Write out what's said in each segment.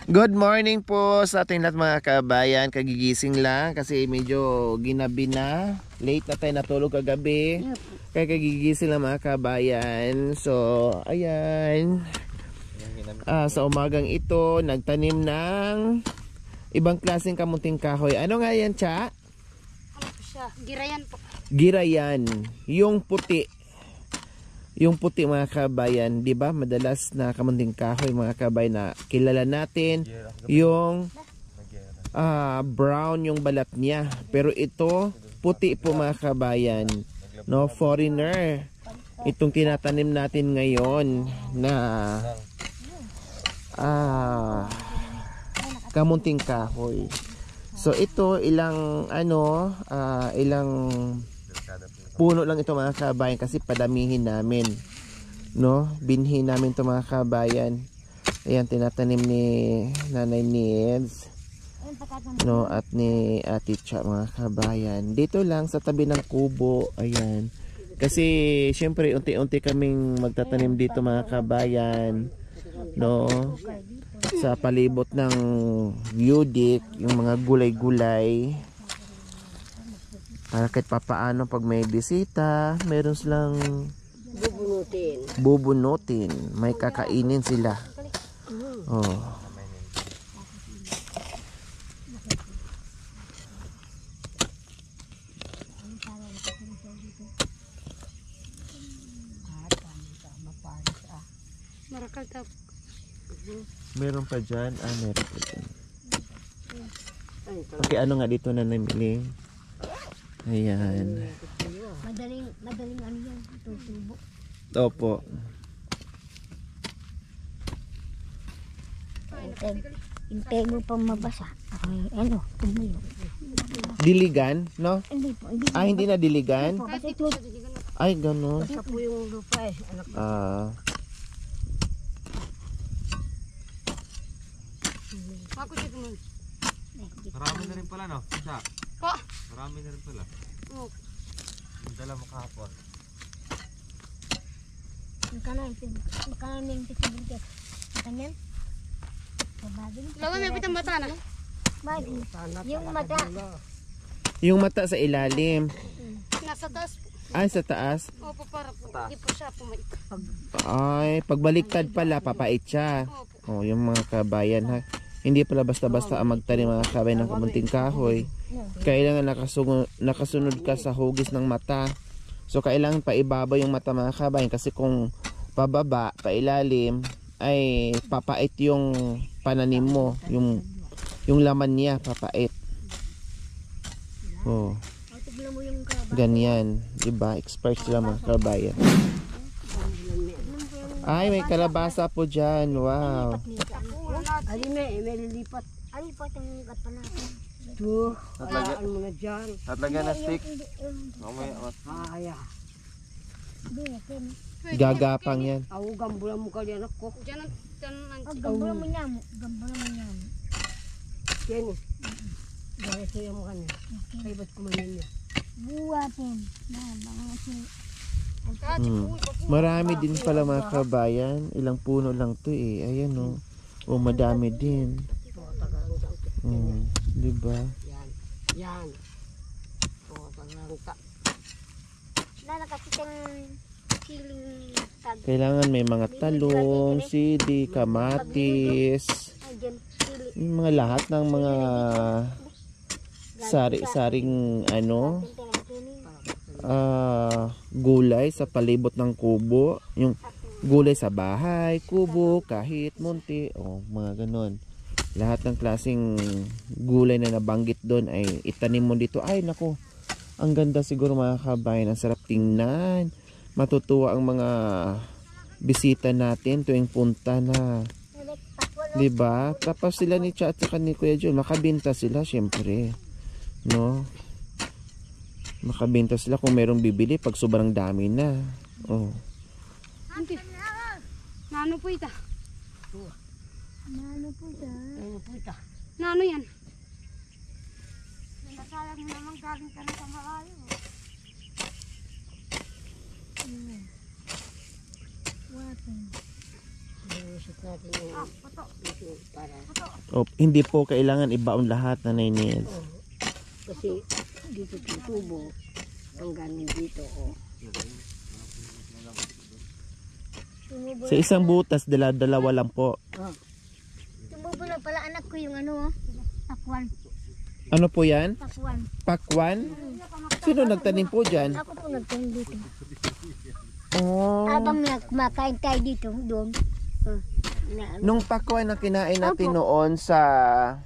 Good morning po sa ating lahat mga kabayan. Kagigising lang kasi medyo ginabi na. Late na tayo natulog kagabi. Kaya kagigising lang mga kabayan. So, ayan. Sa umagang ito, nagtanim ng ibang klaseng kamuting kahoy. Ano nga yan, Cha? Ano po siya? Girayan po. Girayan. Yung puti. Yung puti mga kabayan, 'di ba? Madalas na kamunting kahoy mga kabayan na kilala natin yung brown yung balat niya. Pero ito puti po mga kabayan. No, foreigner. Itong tinatanim natin ngayon na kamunting kahoy. So ito ilang ilang puno lang ito mga kabayan kasi padamihin namin, no? Binhi namin ito mga kabayan. Ayan, tinatanim ni Nanay Nids, no? At ni Ate Cha mga kabayan. Dito lang sa tabi ng kubo. Ayan. Kasi syempre unti-unti kaming magtatanim dito mga kabayan, no? Sa palibot ng Yudik, yung mga gulay-gulay. Para kahit papaano pag may bisita, meron silang bubunutin. May kakainin sila. Oh. Meron pa dyan. Meron pa dyan. Okay, ano nga dito na namili? Ayan. Madaling ano yan, tutubo. Opo. Hintay mo pa mabasa. Ano, tumulo. Diligan, no? Hindi po. Hindi na diligan? Ay, gano'n. Basta po yung lupa eh. Marami na rin pala, no? Isa. Po. Marami na rin pala. Oo. Dala mo kahapon. Magkano yung pisibigyan? Makanyan? Lawa, may pitang mata na. Yung mata. Yung mata sa ilalim. Nasa taas po. Ay, sa taas? Opo, para po. Hindi po siya pumait. Ay, pagbaliktad pala, papait siya. Oh, yung mga kabayan ha. Hindi pala basta-basta ang magtanim mga kabayan ng kamunting kahoy. Kailangan nakasunod ka sa hugis ng mata. So kailangan paibaba yung mata mga kabayan kasi kung pababa, pailalim ay papait yung pananim mo, yung laman niya papait. Oh. Ganyan, 'di ba? Expert sila mga kabayan. Ay, may kalabasa po diyan. Wow. Ali may lilipat. Alipat ang lipat pa natin. Ito, halaan mo na dyan. At lagyan na stick. Gagapang yan. Ako, gambulan mo ka yan ako. Gambulan mo niya. Gambulan mo niya. Yan eh. Gaya sa'yo mo ka niya. Kaya ba't kumanin niya? Buwatin. Marami din pala mga kabayan. Ilang puno lang to eh. Ayan o. O madami din. Diba? Yan. O, tagalangka. Kailangan may mga talong, sili, kamatis. Yung mga lahat ng mga sari-saring gulay sa palibot ng kubo. Yung gulay sa bahay, kubo, kahit munti, mga ganon. Lahat ng klaseng gulay na nabanggit doon ay itanim mo dito. Ay nako, ang ganda siguro mga kabayan, ang sarap tingnan. Matutuwa ang mga bisita natin tuwing punta na, diba? Tapos sila ni Cha at saka ni Kuya Jun, makabinta sila syempre, no? Makabinta sila kung merong bibili pag sobrang dami na. Nano po ita? Nano po ita? Nano yan? Nasalang mo naman galing ka na sa malayo. Iusip natin yung ito para. Hindi po kailangan ibaon lahat na Neds. Kasi dito tutubo hanggang dito. Sa isang butas, dalawa lang po. Tumubo na pala anak ko yung ano, pakwan. Ano po yan? Pakwan. Pakwan? Sino nagtanim po dyan? Ako po nagtanim dito. Oh. Habang kumakain tayo dito, doon. Nung pakwan na kinain natin noon sa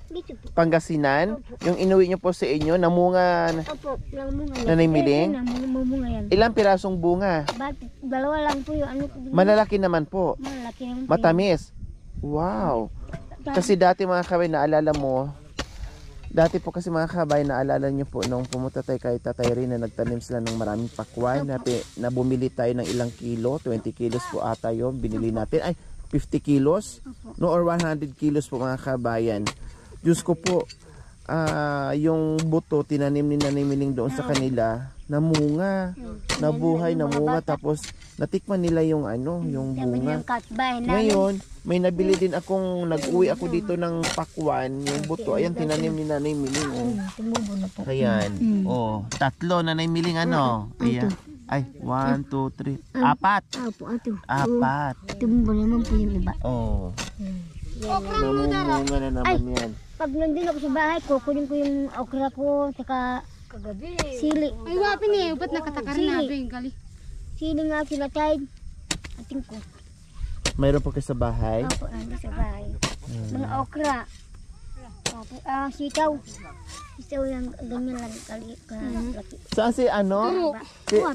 Dito po. Pangasinan, yung inuwi nyo po sa inyo, namunga Opo, namunga yan. Nanay Miling? Namunga yan. Ilang pirasong bunga? Bakit? Dalawa lang po yung ano. Malalaki naman po. Malaki naman po. Matamis. Wow. Kasi dati mga kabay, naalala mo, dati po kasi mga kabay, naalala nyo po nung pumunta tayo kay Tatay Rin na nagtanim sila ng maraming pakwan na bumili tayo ng ilang kilo, 20 kilos po ata yun, binili natin. Ay, 50 kilos? No, or 100 kilos po mga kabayan. Diyos ko po, yung buto, tinanim ni Nanay Miling doon sa kanila, namunga, nabuhay, namunga, tapos natikman nila yung ano, yung bunga. Ngayon, may nabili din akong, nag-uwi ako dito ng pakwan, yung buto, ayan, tinanim ni Nanay Miling. Tumubo na po. Ayan, tatlo, Nanay Miling, ano? Ayan. Ay, 1, 2, 3, 4. Opo, ato. 4. Tumubo naman po yung iba. Oh. Namumunga na naman yan. Pag nandun ako sa bahay, kukunin ko yung okra ko, saka Kagabi. sili. Ay, wapin eh. Ba't nakatakarin Sili. natin? Gali. Sili nga sila tayo. Ating ko. Mayroon po kayo sa bahay? Opo, nandun sa bahay. Mga okra. Opo, sitaw. Sitaw yung ganyan lang kalaki. Saan si ano?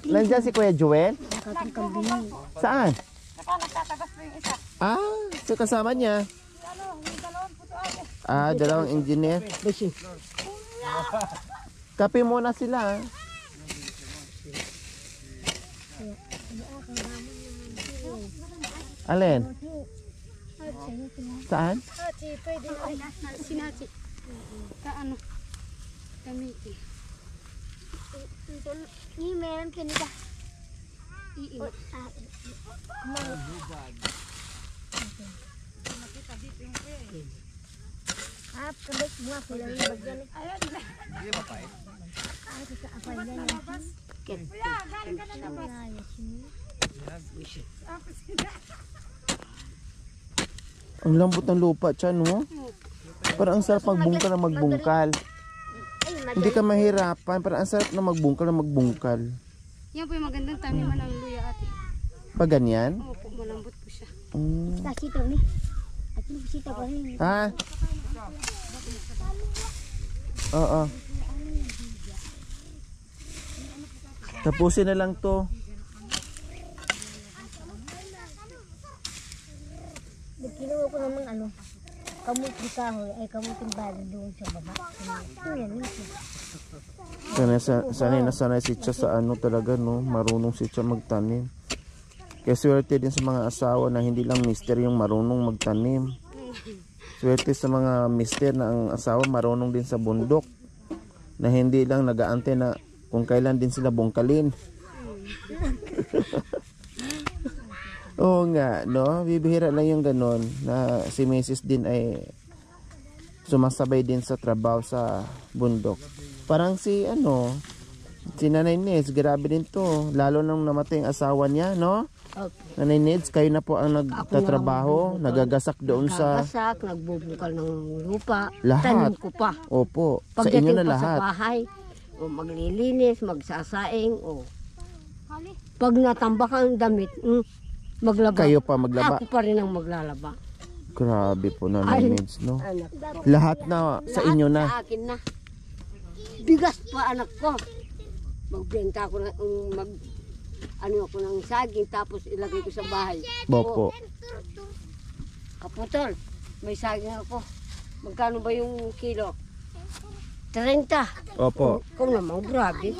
Nandiyan si Kuya Joel? Nakating kambing. Saan? So kasama niya? Dalawang engineer. Kape muna sila. Alin? Saan? Hachi, pwede na. Ay, sinachi. Sa ano? Kamiti. Ini meron kanita. Iin. Kabit mo ako lang yung bagyan. Ayan. Hindi ba pa eh? Sa apay yan. Kuya, galing ka na labas. Ang lambot ng lupa, tiyan, no? Parang ang sarap magbungkal na magbungkal. Hindi ka mahirapan, parang ang sarap na magbungkal na magbungkal. Yan po yung magandang taniman ng luya ate. Pag ganyan? Opo, malambot po siya. Sitaw ni. At yung sitaw pa rin. Ha? Oo. Tapusin na lang to. Kinuha ko naman ano. Kamuting kahoy ay kamuting bala doon sa baba. Sanay si Cha sa ano talaga, no? Marunong si Cha magtanim. Kaya swerte din sa mga asawa na hindi lang mister yung marunong magtanim. Swerte sa mga mister na ang asawa marunong din sa bundok. Na hindi lang nag-aantay na kung kailan din sila bungkalin. Oo nga, no? Bibihira lang yung ganon na si Mrs. din ay sumasabay din sa trabaho sa bundok. Parang si Nanay Neds, grabe din to. Lalo nang namatay ang asawa niya, no? Okay. Nanay Neds, kayo na po ang nagtatrabaho, nagagasak doon sa... Nagagasak, nagbubungkal ng lupa. Lahat. Tanim ko pa. Opo, sa Pagdating inyo na pa lahat. sa bahay, o maglilinis, magsasaing, o pag natambak ang damit, maglaba. Kayo pa maglaba. Ako pa rin ang maglalaba. Grabe po, Nanay Neds, no? Anak ko. Lahat na sa inyo Sa na. akin na. Bigas pa anak ko. Magbenta ko na, ano ako ng saging, tapos ilagay ko sa bahay. Opo. Kaputol, may saging ako. Magkano ba yung kilo? 30. Opo. Ikaw naman, grabe.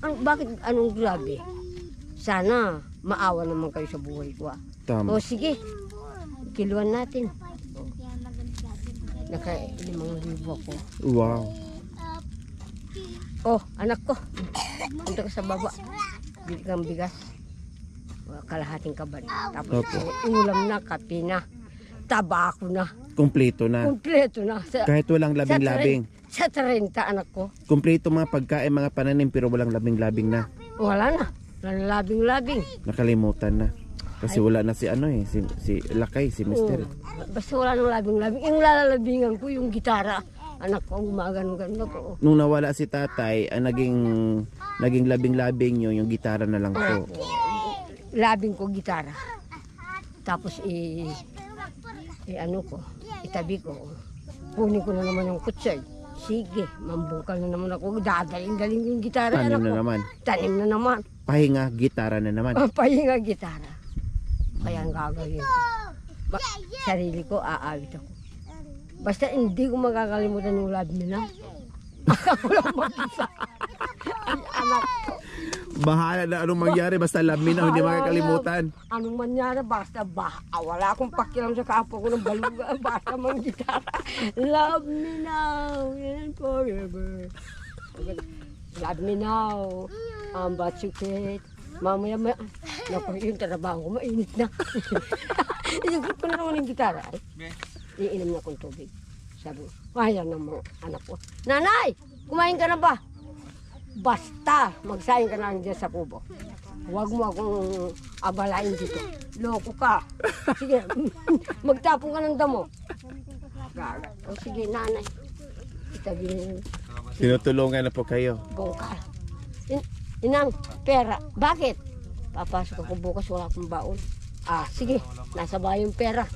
Bakit anong grabe? Sana maawa naman kayo sa buhay ko. Tama. O sige, kiluan natin. Naka 5,000 ako. Wow. Oh, anak ko. Punta ka sa baba. Bili kang bigas. kalahating kaban. Tapos ulam na, kape na, tabako na. Kumpleto na. Kompleto na. Kahit walang labing-labing. Sa 30 anak ko. Kumpleto mga pagkain, mga pananim, pero walang labing-labing na. Wala na. Labing-labing. Nakalimutan na. Kasi wala na si si Lakay, si Mister. Basta wala nang labing-labing. Yung lalalabingan ko, yung gitara. Anak ko, gumagano-gano ko. Nung nawala si tatay, ang naging labing-labing nyo, yung gitara na lang po. Labing ko gitara. Tapos ano ko, itabi ko. Kunin ko na naman yung kutsay. Sige, mambungkal na naman ako. Dadaling-daling yung gitara. Tanim na naman. Tanim na naman. Pahinga, gitara na naman. Pahinga, gitara. Kaya ang gagawin ko. Sarili ko, aawit ako. Basta hindi ko makakalimutan yung love me na. Ako lang mag-isa. Ang anak ko. Bahala na anong mangyari, basta love me na, hindi makakalimutan. Anong mangyari, basta wala akong pakialam sa kapwa ko ng baluga, basta mang gitara. Love me now and forever. Love me now, batsukit. Mamaya, naku, yung trabaho ko, mainit na. Isagot ko na naman yung gitara. Iinom na akong tubig. Sabi ko, kaya na mga anak ko. Nanay, kumain ka na ba? Basta, magsayin ka na dyan sa kubo. Huwag mo akong abalain dito. Loko ka. Sige, magtapon ka ng damo. O sige, nanay. Itabi Tinutulungan na po kayo. bungkal. Inang, pera. Bakit? Papasok ako bukas, wala akong baon. Sige, nasa bahay yung pera.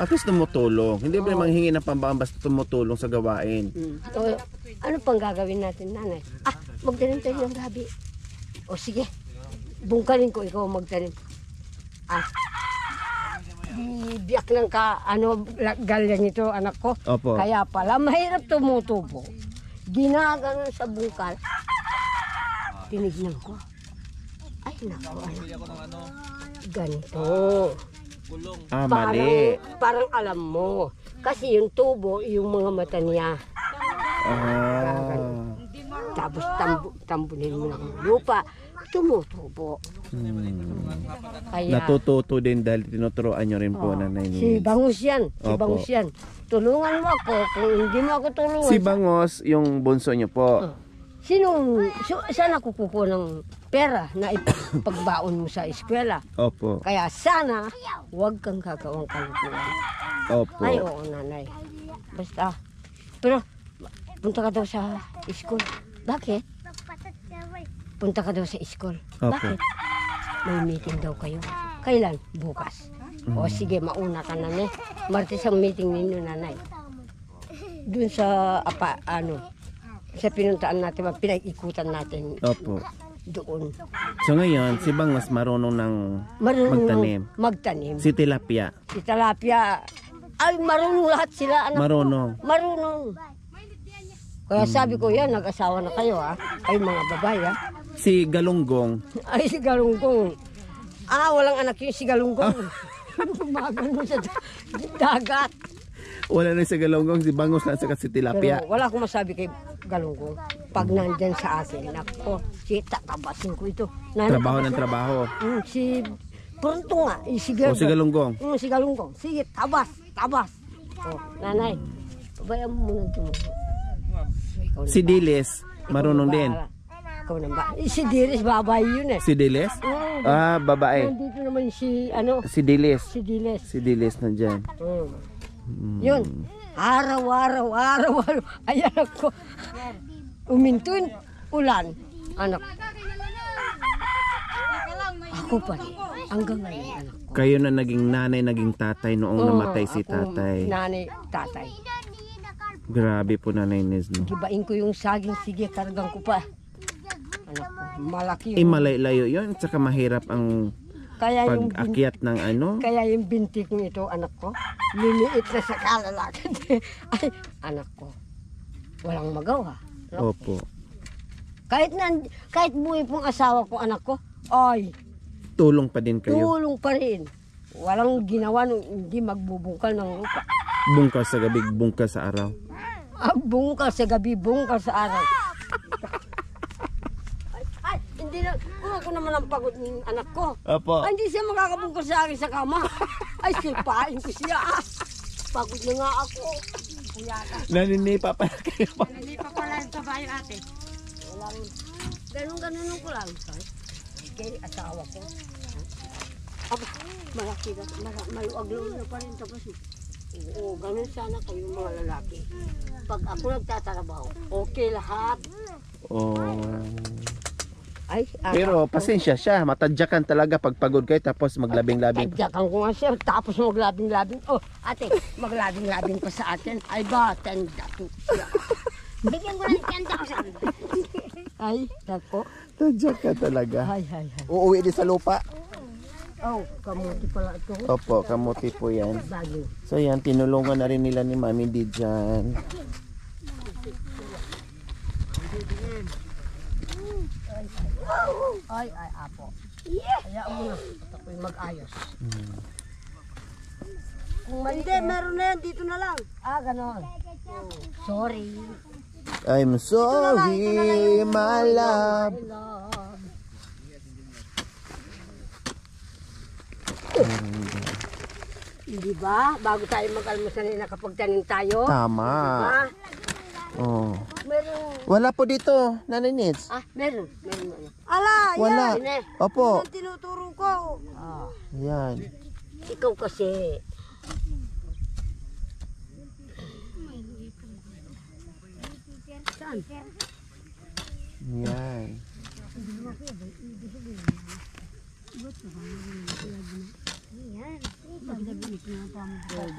At least tumutulong. Hindi ba manghingi ng pambaon, basta tumutulong sa gawain. Ano pang gagawin natin, nanay? Magtanim tayo ng gabi. O sige, bungkalin ko, ikaw magtanim. Biyak ng galyang ito, anak ko. Opo. Kaya pala, mahirap tumutubo. Ginaganon sa bungkal. Tinignan ko. Ay, naku, anak. Ganito. Mali. Parang alam mo. Kasi yung tubo, yung mga mata niya. Tapos tambunin mo ng lupa. Tumutubo. Kaya, Natututo din dahil tinuturoan nyo rin po, Nanay si Nines. Bangus yan. Si Opo. Bangus yan. Tulungan mo ako. Kung hindi mo ako tulungan. Si Bangos, yung bunso nyo po. Saan ako kukuha ng pera na ipagbaon mo sa eskwela? Opo. Kaya sana, huwag kang gagawang kalukuhan. Opo. Ay, oo, nanay. Basta. Pero, punta ka daw sa school. Bakit? Punta ka daw sa school. Opo. Bakit? May meeting daw kayo. Kailan? Bukas. O sige, mauna ka na, ne. Martes ang meeting ninyo, nanay. Doon sa, sa pinuntaan natin, pinag-ikutan natin. Opo. Doon. So ngayon, si Bangos marunong ng magtanim. Magtanim. Si Tilapia, Si Talapia, ay marunong lahat sila, anak. marunong. Marunong. Kaya sabi ko, yan, nag-asawa na kayo, ay mga babae, Si Galunggong, Ay, si Galunggong. Walang anak yung si Galunggong. Magano sa dagat. wala na si Galunggong, si Bangos na saka si Tilapia. Pero wala akong masabi kay Galunggong. Pag nandyan sa akin, ako, tatabasin ko ito. Trabaho ng trabaho. Si Pronto nga, si O si Galunggong. Si Galunggong. Sige, tabas. Nanay, pabayaan mo muna tumubo. Si Diles, marunong din. Ikaw na ba? Si Diles, babae yun eh. Si Diles? Babae. Nandito naman si, Si Diles. si Diles. Si Diles nandyan. Yun. Araw-araw. Ayan ako. Uminto yung ulan. Anak. Ako pa rin. Hanggang ngayon, anak ko. Kayo na naging nanay, naging tatay noong namatay si Ako, tatay. Nanay, tatay. Grabe po, Nanay Nines, no? Gibain ko yung saging. Sige, kargang ko pa. Anak ko. Malaki yun. Malay-layo yun, tsaka mahirap ang Kaya yung pag-akyat ng ano. Kaya yung bintik nito, anak ko, liliit na sa kalalakad. Ay, anak ko, walang magawa. No? Opo. Kahit buhay pong asawa ko, anak ko, ay, Tulong pa din kayo. tulong pa rin. Walang ginawa nung hindi magbubungkal ng lupa. Bungkas sa gabi, bungkas sa araw. Bungkal sa gabi, bungkal sa araw. Ay, hindi na, kung ako naman ang pagod ng anak ko. Opo. Ay, hindi siya makakabungkal sa akin sa kama. Ay, sipain ko siya. Pagod na nga ako. Kuyata. Naninipa pala kayo pa. Hindi pa pala yung kabayo ate. Wala rin. Ganun ko lang. Kay asawa ko. Aba, malaki na. Maluag-luag na pa rin tapos. Oo, ganun sana kayo mga lalaki. Pag ako nagtatrabaho, okay lahat. Oh. Ay, Pero pasensya siya, matadyakan talaga pag pagod kayo tapos maglabing-labing. tadyakan ko nga siya, tapos maglabing-labing. Oh, ate, maglabing-labing pa sa atin. Ay ba, tanda to siya. Bigyan ko ng tiyanda ko sa akin. Ay, dako. Tadyakan talaga. Ay. Uuwi din sa lupa. Oh, kamuti pala ito. Opo, kamuti po yan. Bago. So yan, tinulungan na rin nila ni Mami D dyan. Ay, apo. Kaya mo na. At ako'y mag-ayos. Hindi, meron na yan. Dito na lang. Ah, ganon. Sorry. I'm sorry, my love. I love. Hindi ba? Bago tayo mag-almusal na nakapagtanim tayo. Tama. Ah, Oh. meron. Wala po dito, Nanay Nits. Ah, meron. Meron. Ala, Wala. yan. Opo. yan tinuturo ko. Ah, Yan. ikaw kasi. Saan? Yan.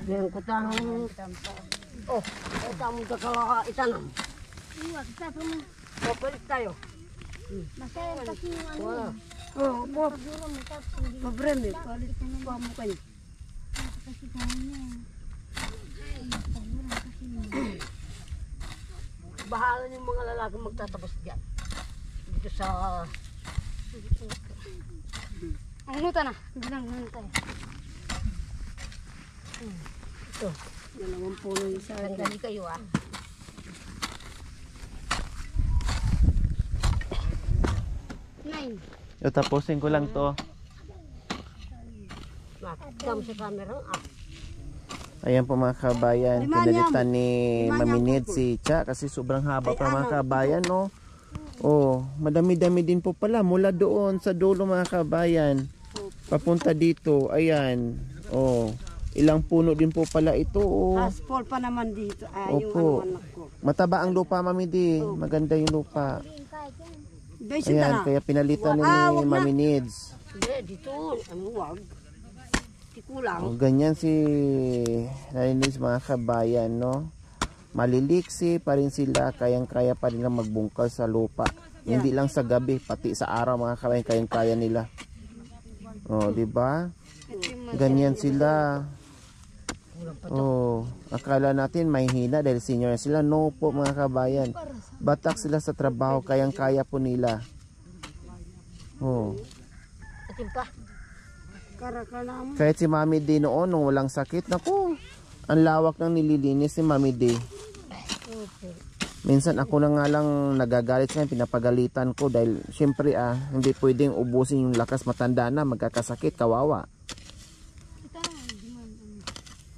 Meron ko tanong. Oh, ito mo ka itanong. Iwag, sabi mo. Papalit tayo. Masaya kasi yung ano. Wala. Oh, po, Siguro mo tapos hindi pabreme, palit pa mo kayo. kasi kanya. Bahala yung mga lalaki magtatapos dyan. Dito sa... Ang nuta na. Bilang tayo. Ito. Dalawang puno yung sa akin. Tanggali kayo ah. Nine. So, tapusin ko lang to. Nakita mo sa camera ah. Ayan po mga kabayan, Limanyam. pinalitan ni Mami Limanyam Nits po. si Cha kasi sobrang haba Ay, pa mga ano? kabayan, no? Oh, madami-dami din po pala mula doon sa dulo mga kabayan. Papunta dito, ayan. Oh, ilang puno din po pala ito, oh. Aspol pa naman dito. Ay, yung Opo. ano anak ko. Mataba ang lupa, Mami D. Maganda yung lupa. Besin Ayan, na. kaya pinalitan ni wag na. Mami Nids. Hindi, dito. Ano, wag. Di kulang. Oh, ganyan si Nanay Nids mga kabayan, no? Maliliksi pa rin sila, kayang-kaya pa rin na magbungkal sa lupa. Hindi lang sa gabi, pati sa araw mga kabayan, kayang-kaya nila. Oh, di ba? Ganyan sila. Oh, akala natin may hina dahil senior na sila. No po mga kabayan. Batak sila sa trabaho, kayang-kaya po nila. Oh. Atin pa. Karakala mo. Kahit si Mami D noon, nung walang sakit, naku, ang lawak ng nililinis ni Mami D. Minsan ako na nga lang nagagalit sa kanya, pinapagalitan ko dahil syempre hindi pwedeng ubusin yung lakas, matanda na, magkakasakit, kawawa.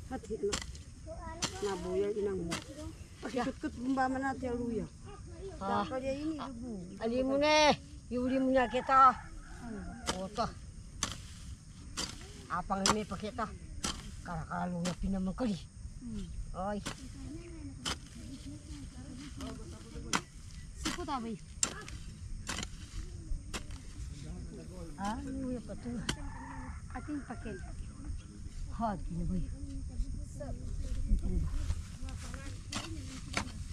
Hati anak. Nabuya inang mo. Pakikut-kut bumbaman natin ang luya. Ah, Kaya ini. ali mo na. Yuli mo na kita. Oto. Apang ini pa kita. Karakalo na pinamangkali. Ay. Sipo tabi. Ah, luya pa to. Ating pakin. Hot, kinabay.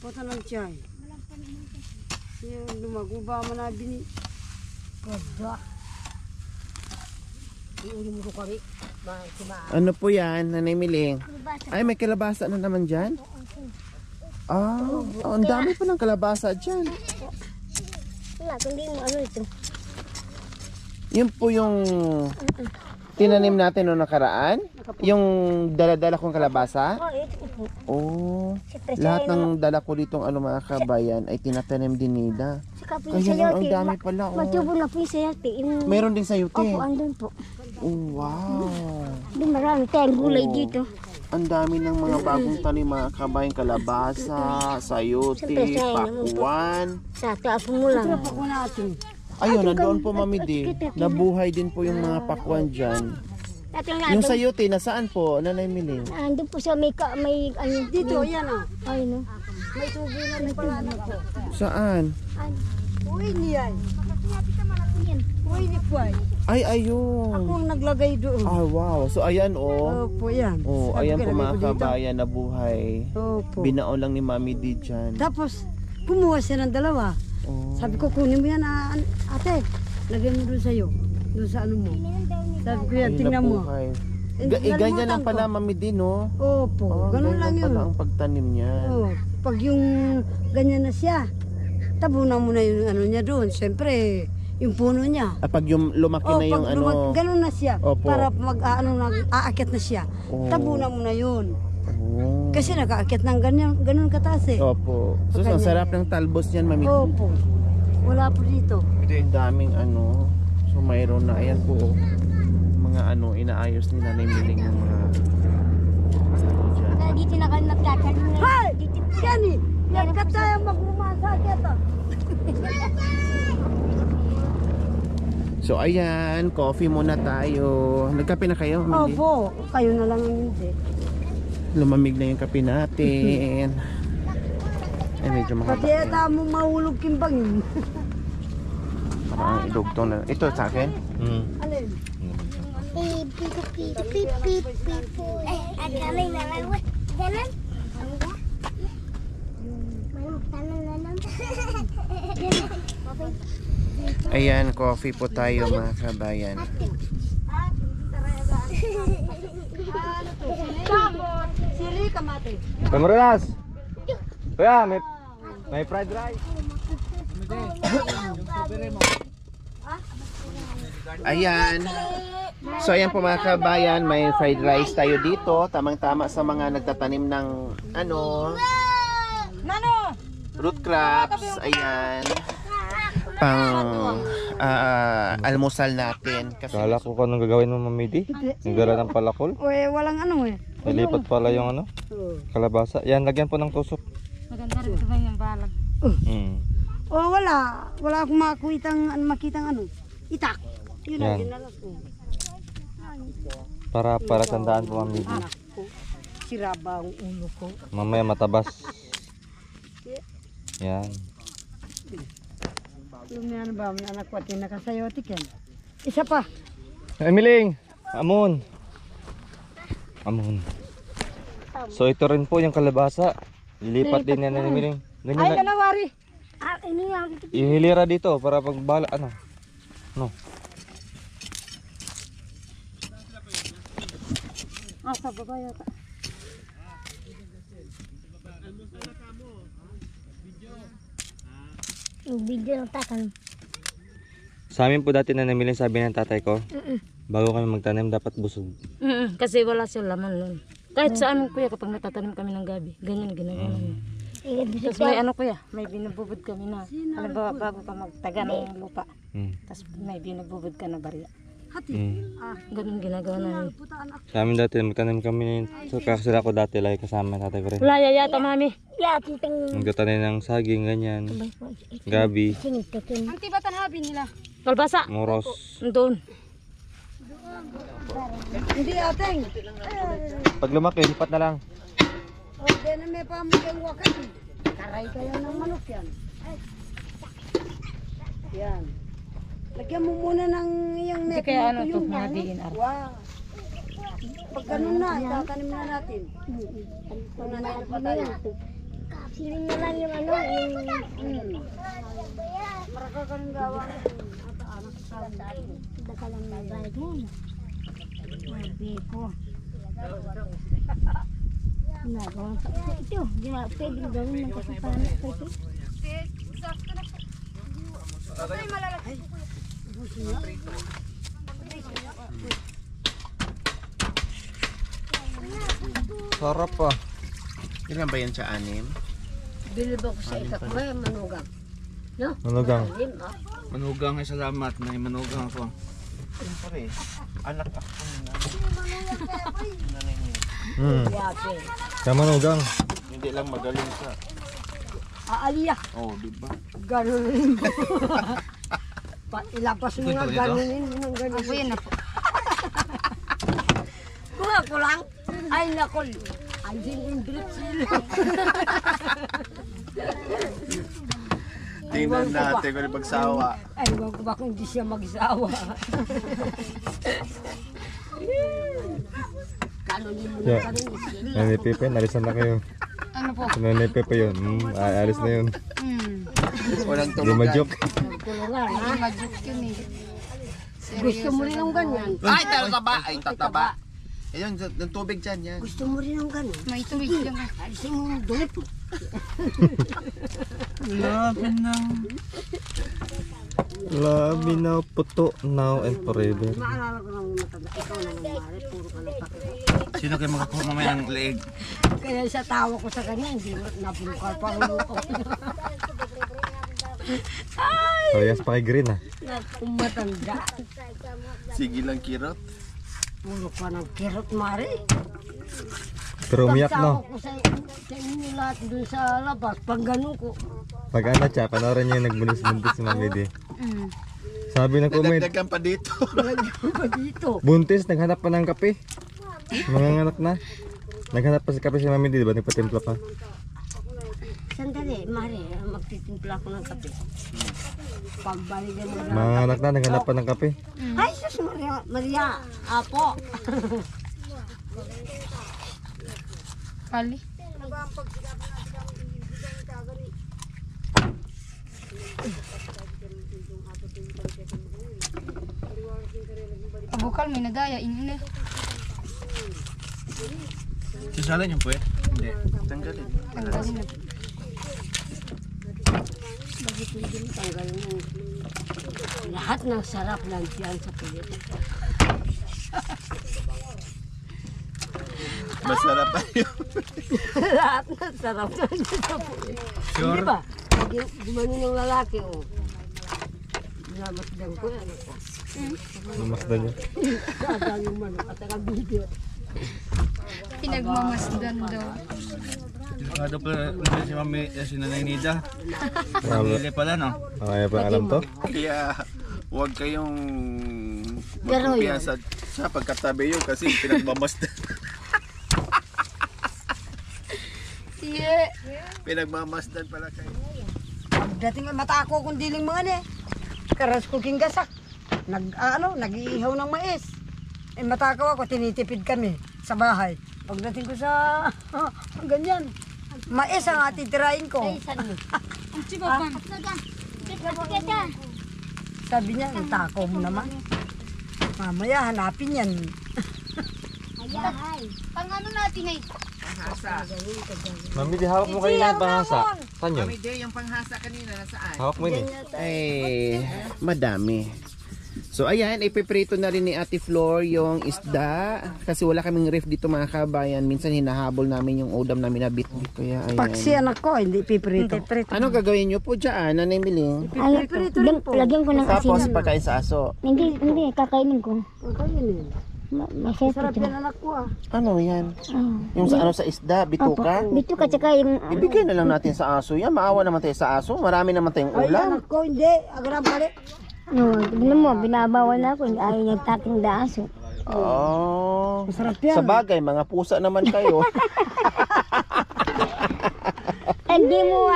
Pota ng chay. Yung lumaguba mo na bini. Kada. Iuli mo ko kami. Ano po yan, Nanay Miling? Ay, may kalabasa na naman dyan? Ang dami pa ng kalabasa dyan. Wala, kundi mo ano ito. Yun po yung tinanim natin noong nakaraan? Yung dala-dala kong kalabasa? Oh, ito po. Oh, Siyempre, lahat ng dala ko ditong mga kabayan ay tinatanim din nila. Saka po yung Kaya lang, ang sayote. dami pala. Oh. Matubo na po yung sayote. Yung... Mayroon din sayote. Opo, andun po. Oh, wow. Di marami tayong gulay Oo. dito. Ang dami ng mga bagong tanim mga kabayan, kalabasa, sayote, Siyempre, sayang naman po. pakwan. Sa tapo mo lang. Ito po natin. Ayun, nandoon po Mami Di. Nabuhay din po yung mga pakwan dyan. Tatang Yung sayote, nasaan po, Nanay Miling? andun po sa may, may ano. Dito, yan o. Ay, no. May tubo na rin pala na po. Saan? Uy, niyan. Uy, ni Puay. Ay, ayun. Ako ang naglagay doon. Ah, wow. So, ayan oh. Opo, yan. Oh, Sabi ayan ko, po lagay mga ko dito. kabayan na buhay. Opo. Binao lang ni Mami Di dyan. Tapos, kumuha siya ng dalawa. Oh. Sabi ko, kunin mo yan, ate. Lagyan mo doon sa'yo. Doon sa ano mo. Sabi ko yan, Ayun, tingnan mo. nabuhay. Hindi, Ganyan lang nalimutan pala ko. Mami Di, no? Opo, Oh, ganun lang ganyan yun. pala ang pagtanim niyan. Oh, pag yung ganyan na siya, tabunan mo na yung ano niya doon. Siyempre, yung puno niya. Pag yung lumaki Oh, na yung pag ganun na siya, Opo. para aakyat na siya, Oh. tabunan mo na yun. Oh. Kasi nakaakyat ng ganun kataas eh. Opo. So, ang sarap ng talbos niyan, Mami Di. Opo. Wala po dito. Ito yung daming So, mayroon na. Ayan po. Mga inaayos ni Nanay Miling yung mga dyan. Dito na kami magtatanim na. Hay! Yan eh! Yan ka tayo magmumasa kita. So, ayan. Coffee muna tayo. Nagkape na kayo, Mami Di? Opo, kayo na lang ang hindi. Lumamig na yung kape natin. Ay, medyo mahaba. Pati ata mo mahulog kimbangin. Parang idugtong na. Ito sa akin? Alin? Beep, beep, beep, beep, beep, beep. At kami na lang. Ganun. Tanong na lang. Ayan, coffee po tayo mga kabayan. Sili kamate. Pamaranas! Kuya, may fried rice. Ayan. So ayan po mga kabayan, may fried rice tayo dito. Tamang-tama sa mga nagtatanim ng root crops. Ayan. Pang almusal natin. Kasi Kala ko kung anong gagawin mo, Mami Di. Nagdala ng palakol. Walang ano eh. Nilipat pala yung kalabasa. Yan, lagyan po ng tusok. Maganda rin ito ba yung balag? Oh, wala. Wala akong makitang itak. Yun ang Yan. dinala ko. Para tandaan po, Mami Di. Anak ko. Sira ba ang ulo ko? Mamaya matabas. Yan. Lumiyan ba ang anak ko at yung nakasayotik yan? Isa pa. Emiling! Amon! Amon. So ito rin po yung kalabasa. Lilipat din yan ni Emiling. Ay, Ganyan na. kanawari. Ini yang Ihilira dito para pagbala No. Sa baba yata. video ng tatang. Sa amin po dati na Emiling, sabi ng tatay ko, bago kami magtanim dapat busog. Kasi wala siya laman nun. Kahit sa anong kuya kapag natatanim kami ng gabi, ganyan ginagawa namin. Tapos may kuya, may binububod kami na. Halimbawa bago ka magtaga ng lupa, tapos may binububod ka na barya. Ganun ginagawa namin. Sa amin dati magtanim kami, so kakasila ko dati lagi kasama ng tatay ko rin. Wala yata mami. Ya, tintang. Magtatanim ng saging, ganyan, gabi, Ang tibatan habi nila. Kalbasa. moros. Doon. Hindi ateng. Pag lumaki, lipat na lang. O, di na may pamigay wakas. Karay kayo ng manok yan. Yan. Lagyan mo muna ng yung Hindi kaya ano to, hadiin ar. Wow. Pag ganun na, tatanim na natin. Kung nanalo pa tayo. Siling na lang yung ano, yung Maraka ka ng gawa. dakalang na bayad mo. Sabi ko. Nagawa pa. Ito, pwede gawin ng kasapanan pa ito. Sarap ah. Ilan ba yan siya, 6? Bilib ako sa ikat mo yung manugang. No? Manugang. Alim, ah. Manugang ay salamat. May manugang ako. Siyempre, anak ako na. Yape. Sa manugang. Hindi lang magaling sa... Aaliya. Oh, di ba? Ganunin mo. Ilabas mo nga, ganunin mo ng ganunin. Ako yun ako. Kung ako lang, ay nakol. Andiyan yung britsil. Tingnan natin kung ano magsawa. Ay, wag ko ba kung hindi siya magsawa. Ganunin mo Yeah. ng ganunin. Nanay Pepe, nalisan na kayo. Ano po? Nanay Pepe yun. Alis na yun. Walang Hindi tulugan. ma-joke. Tulungan, ha? Majuk yun eh. Gusto mo rin ng ganyan? Ay, tataba! Ay, tataba! Ayun, yung tubig dyan yan. Gusto mo rin ng ganyan? May tubig lang. Alisin mo yung dulip mo. Love me now, puto, now and forever. Maalala ko lang matanda. Ikaw na ng mare, puro ka ng pakita. Sino kayo makakuha mamaya ng leeg? Kaya sa tawa ko sa kanya, hindi mo nabulukal pa ulo ko. Parehas pa kay Green ah. Kung matanda, Sige lang, kirot. puro ka ng kirot mare. Pero umiyak Pagsawa no. ko sa inyo lahat dun sa labas, pag ganun ko, Pag ano siya, panoorin niya yung nagbuntis-buntis si Mami D. Sabi ng comment, Nadagdagan pa dito. nagdaan pa dito. buntis, naghanap pa ng kape. Mga anak na. Naghanap pa si kape si Mami D, diba? Nagpatimpla pa. Sandali, mare, magtitimpla ako ng kape. Pagbalik mo na. Mga anak na, naghanap pa ng kape. Ay, sus, Maria, Maria, apo. Kali. Bukal may nadaya ini. Sasalan yung puwet? Hindi. Tanggalin. Tanggalin na. Bakit hindi mo tanggalin mo? Lahat ng sarap nandiyan sa pilit. Masarap pa yun. Lahat ng sarap nandiyan sa pilit. Sure? Di ba? Gumano ng lalaki, oh. Namasdan ko yan. Lumasdan niya. Kadang yung manok at saka video. Pinagmamasdan daw. Delikado pala si Mami, si Nanay Nida. Grabe. Pamilya pala, no? Kaya pa alam to? Kaya huwag kayong Pero yun. magkumpiyansa sa pagkatabi yun kasi pinagmamasdan. Yeah. Pinagmamasdan pala kayo. Pagdating ay mata ako kung diling mga ne. Karas ko king gasak. Nag-iihaw ng mais. Eh matakaw ako, tinitipid kami sa bahay. Pagdating ko sa ganyan. Mais ang atitirain ko. Sabi niya, itakaw mo naman. Mamaya hanapin yan. Pang ano natin ay? Mami, di hawak mo kayo ng panghasa. Saan yun? yung panghasa kanina nasaan? Hawak mo yun eh. Ay, madami. So ayan, ipiprito na rin ni Ate Flor yung isda. Kasi wala kaming ref dito mga kabayan. Minsan hinahabol namin yung udam namin na bit-bit. Kaya Paksi ayan. anak ko, hindi piprito. Ano gagawin nyo po dyan, Nanay Miling? Ay, lagyan ko ng Tapos asin. pagkain sa aso. Hindi, kakainin ko. Kainin. Masarap Sarap ito. yan anak ko ah. Ano yan? Yung sa ano sa isda, bituka? Dito ka tsaka yung... Ibigay na lang natin sa aso yan. Maawa naman tayo sa aso. Marami naman tayong Ay ulam. anak ko, hindi. Agarang balik. No, tignan mo, binabawal na ako. Ayaw niya taking daaso. Oh. Masarap yan. Sa bagay, mga pusa naman kayo. Hindi mo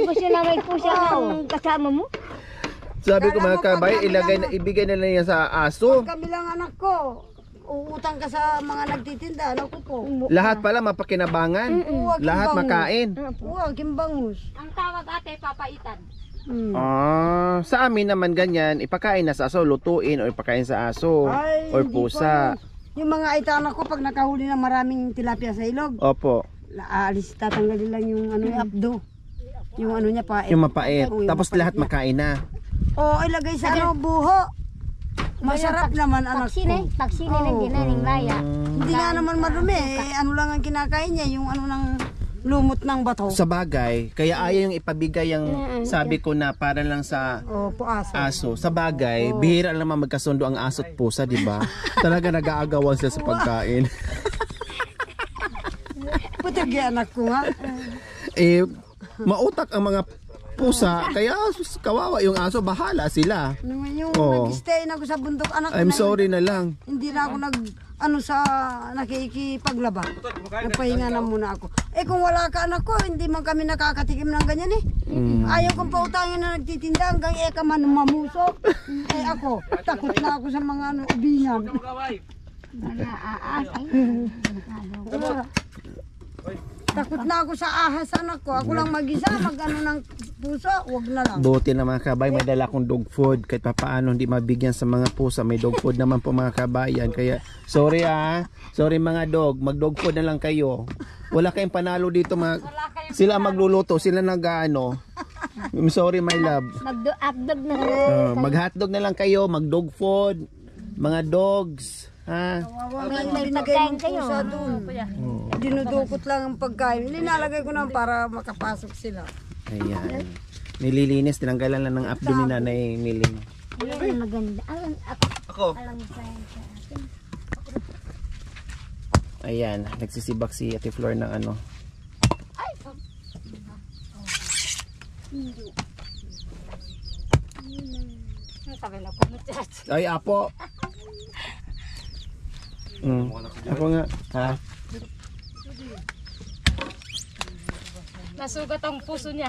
gusto na may pusa ang kasama mo? Sabi ko mga kabay, ibigay na lang yan sa aso. Kami lang anak ko. Uutang ka sa mga nagtitinda. Ano ko po? Lahat pala mapakinabangan. Lahat makain. Huwag, kimbangus. Ang tawag ate, papaitan. Sa amin naman ganyan, ipakain na sa aso, lutuin o ipakain sa aso Ay, or hindi pusa. po. Yung mga itanak ko, pag nakahuli ng maraming tilapia sa ilog, Opo, aalis, tatanggalin lang yung ano yung abdo. Yung ano niya pa. yung mapait. Oo, yung Tapos mapait lahat niya. makain na. Oo, ilagay sa ano, buho. Masarap naman anak ko. Paksine ng ginaning laya. Hindi nga naman marumi. Ano lang ang kinakain niya, yung ano ng lumot ng bato. Sa bagay, kaya ayaw yung ipabigay yung sabi ko na para lang sa Opo, aso. aso. Sa bagay, bihira naman magkasundo ang aso at pusa, di ba? Talaga nag-aagawan sila sa pagkain. Putag anak ko nga. Eh, mautak ang mga pusa, kaya kawawa yung aso, bahala sila. Naman yung Oo. nag-stay na ako sa bundok anak ko. I'm na sorry na lang. Hindi na ako nakikipaglaba. Nagpahinga na muna ako. Eh kung wala ka anak ko, hindi man kami nakakatikim ng ganyan eh. Ayaw kong pautangin na nagtitinda hanggang eka man mamusok. Eh ako, takot na ako sa mga ubingan. Takot na ako sa ahas anak ko. Ako lang mag-isa, mag-ano ng puso, wag na lang. Buti na mga kabay, may dala akong dog food. Kahit paano hindi mabigyan sa mga pusa. May dog food naman po mga kabayan. Kaya, sorry sorry mga dog, mag-dog food na lang kayo. Wala kayong panalo dito. Sila magluluto, sila nag-ano. I'm sorry my love. Mag-hotdog na Mag-hotdog na lang kayo, mag-dog food. Mga dogs. Ha? May pagkain kayo. Dinudukot lang ang pagkain. Linalagay ko na para makapasok sila. Ayan. Nililinis, tinanggalan lang ng abdo ni Nanay Miling. Ayan, maganda. Ako. Alam sa akin. Ayan, nagsisibak si Ate Flor ng ano. Ay, apo. Ako nga. Ha? Nasugat ang puso niya.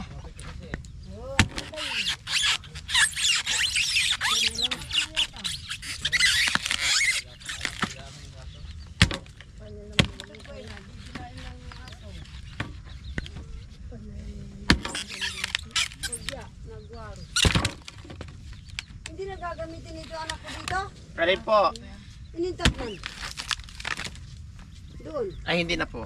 Hindi na gagamitin ito anak ko dito? Alin po? Inintap man. Doon. Ay, hindi na po.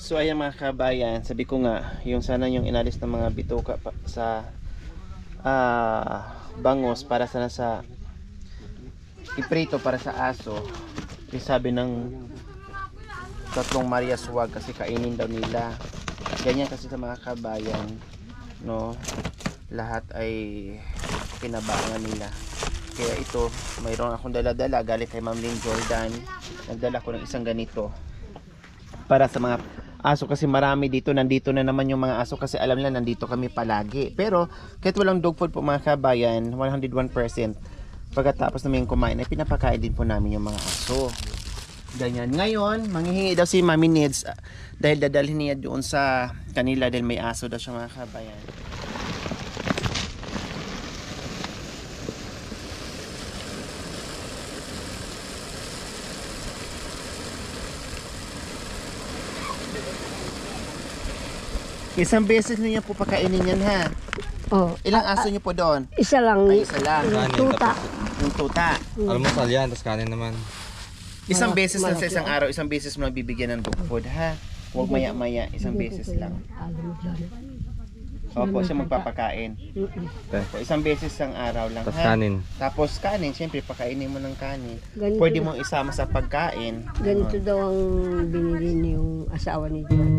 So ayan mga kabayan, sabi ko nga, yung sana yung inalis ng mga bituka pa, sa bangos para sana sa iprito para sa aso. Yung sabi ng tatlong Maria Suwag kasi kainin daw nila. Ganyan kasi sa mga kabayan, no? Lahat ay kinabangan nila. Kaya ito, mayroon akong dala-dala galing kay Ma'am Lynn Jordan. Nagdala ko ng isang ganito para sa mga aso kasi marami dito, nandito na naman yung mga aso kasi alam nila nandito kami palagi. Pero kahit walang dog food po mga kabayan, 101% pagkatapos namin kumain ay pinapakain din po namin yung mga aso. Ganyan. Ngayon, manghihingi daw si Mami Nids dahil dadalhin niya doon sa kanila dahil may aso daw siya mga kabayan. Isang beses niyo po pakainin yan ha. Oh, Ilang aso niyo po doon? isa lang. Ay, isa lang. Tuta. Yung tuta. Almusal yan, tapos kanin naman. Isang beses lang sa isang araw, isang beses mo lang bibigyan ng dog food ha. Huwag maya-maya, isang beses lang. Opo, siya magpapakain. Opo, isang beses ang araw lang Tapos ha. kanin. Tapos kanin, siyempre pakainin mo ng kanin. Ganito, Pwede mong isama sa pagkain. ganito daw ang binili niyong asawa ni John.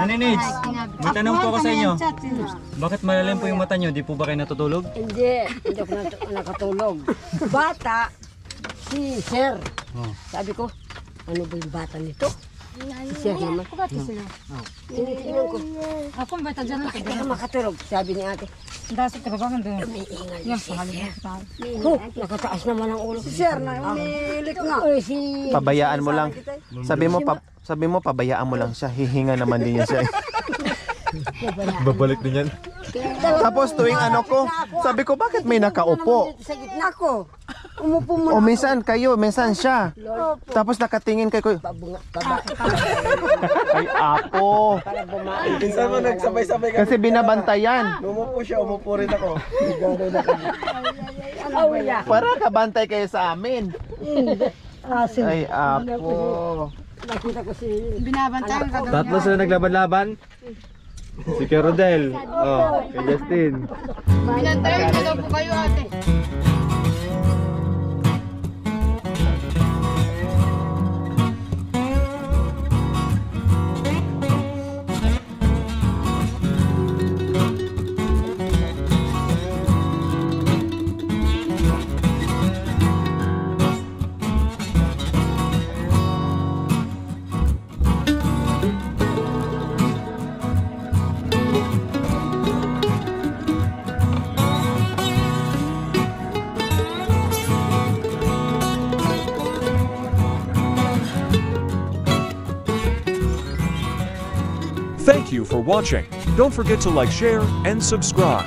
Maninids, may tanong po ako sa inyo. Bakit malalim po yung mata nyo? Di po ba kayo natutulog? Hindi ako nakatulog. Bata, si Sir. Sabi ko, ano ba yung bata nito? Si Sir naman. Tinitingnan ko. Ako ang bata dyan. Bakit ka makatulog? Sabi ni ate. Dasok ka ba doon? Umiingal yung si Sir. Nakataas naman ang ulo. Si Sir na umilik nga. Ay, si... Pabayaan mo lang. Sabi mo pabayaan mo lang siya. Hihinga naman din niya siya. Babalik din yan. Tapos tuwing ano ko, sabi ko, bakit may nakaupo? Sa gitna ko. Umupo mo. O minsan kayo, minsan siya. Tapos nakatingin kay ko. Ay, apo. Minsan mo nagsabay-sabay Kasi binabantayan. Umupo siya, umupo rin ako. Para kabantay kayo sa amin. Asin. Ay, apo. Nakita ko si... Binabantayan ka daw. Tatlo sila naglaban-laban. Si Kuya Rodel. Oh, kay Justin. Binantayan ka daw po kayo ate. Thank you for watching. Don't forget to like, share, and subscribe.